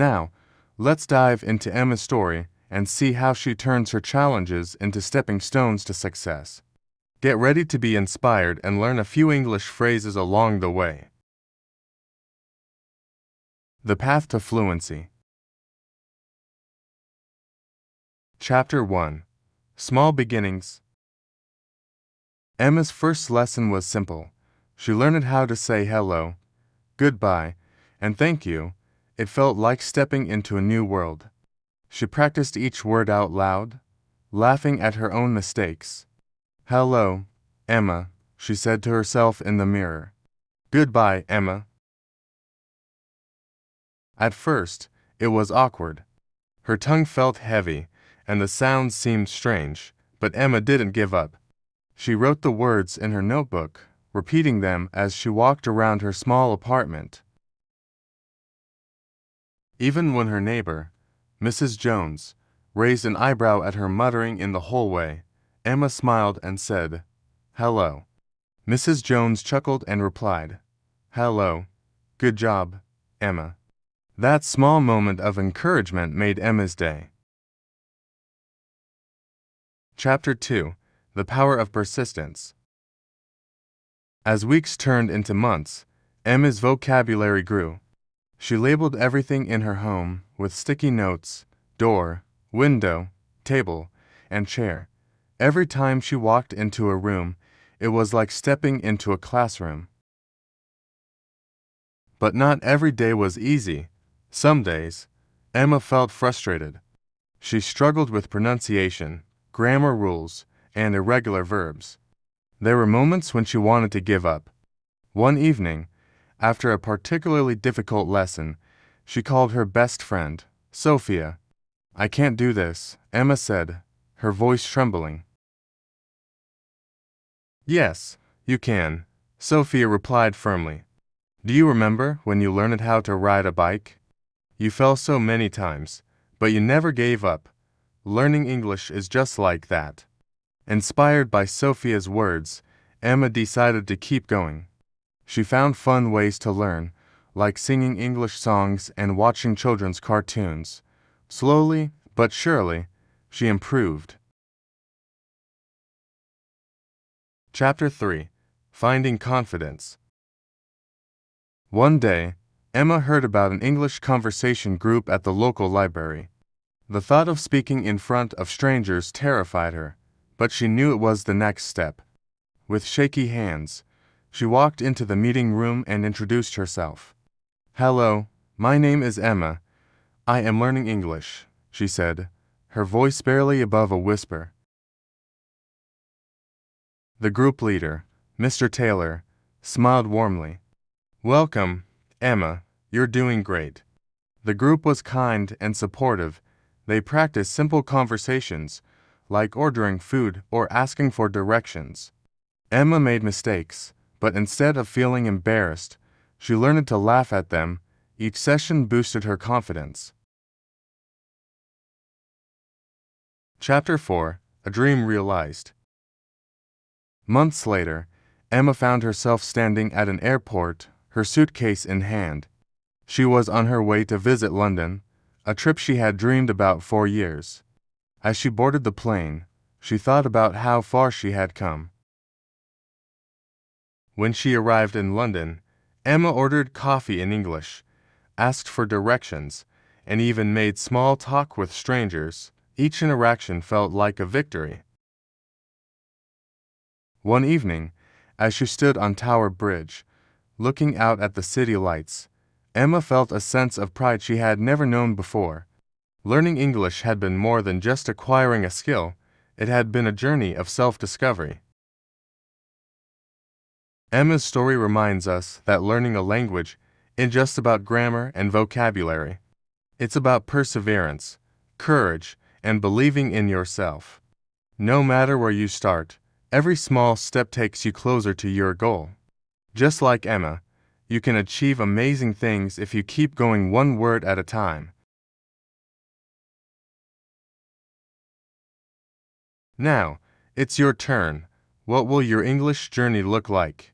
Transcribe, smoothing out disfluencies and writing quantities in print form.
Now, let's dive into Emma's story and see how she turns her challenges into stepping stones to success. Get ready to be inspired and learn a few English phrases along the way. The Path to Fluency. Chapter 1. Small Beginnings. Emma's first lesson was simple. She learned how to say hello, goodbye, and thank you. It felt like stepping into a new world. She practiced each word out loud, laughing at her own mistakes. Hello, Emma, she said to herself in the mirror. Goodbye, Emma. At first, it was awkward. Her tongue felt heavy, and the sounds seemed strange, but Emma didn't give up. She wrote the words in her notebook, repeating them as she walked around her small apartment. Even when her neighbor, Mrs. Jones, raised an eyebrow at her muttering in the hallway, Emma smiled and said, Hello. Mrs. Jones chuckled and replied, Hello. Good job, Emma. That small moment of encouragement made Emma's day. Chapter 2. The Power of Persistence. As weeks turned into months, Emma's vocabulary grew. She labeled everything in her home with sticky notes: door, window, table, and chair. Every time she walked into a room, it was like stepping into a classroom. But not every day was easy. Some days, Emma felt frustrated. She struggled with pronunciation, grammar rules, and irregular verbs. There were moments when she wanted to give up. One evening, after a particularly difficult lesson, she called her best friend, Sophia. I can't do this, Emma said, her voice trembling. Yes, you can, Sophia replied firmly. Do you remember when you learned how to ride a bike? You fell so many times, but you never gave up. Learning English is just like that. Inspired by Sophia's words, Emma decided to keep going. She found fun ways to learn, like singing English songs and watching children's cartoons. Slowly, but surely, she improved. Chapter 3. Finding Confidence. One day, Emma heard about an English conversation group at the local library. The thought of speaking in front of strangers terrified her, but she knew it was the next step. With shaky hands, she walked into the meeting room and introduced herself. Hello, my name is Emma. I am learning English, she said, her voice barely above a whisper. The group leader, Mr. Taylor, smiled warmly. Welcome, Emma, you're doing great. The group was kind and supportive. They practiced simple conversations, like ordering food or asking for directions. Emma made mistakes, but instead of feeling embarrassed, she learned to laugh at them. Each session boosted her confidence. Chapter 4. A Dream Realized. Months later, Emma found herself standing at an airport, her suitcase in hand. She was on her way to visit London, a trip she had dreamed about for years. As she boarded the plane, she thought about how far she had come. When she arrived in London, Emma ordered coffee in English, asked for directions, and even made small talk with strangers. Each interaction felt like a victory. One evening, as she stood on Tower Bridge, looking out at the city lights, Emma felt a sense of pride she had never known before. Learning English had been more than just acquiring a skill, it had been a journey of self-discovery. Emma's story reminds us that learning a language isn't just about grammar and vocabulary. It's about perseverance, courage, and believing in yourself. No matter where you start, every small step takes you closer to your goal. Just like Emma, you can achieve amazing things if you keep going one word at a time. Now, it's your turn. What will your English journey look like?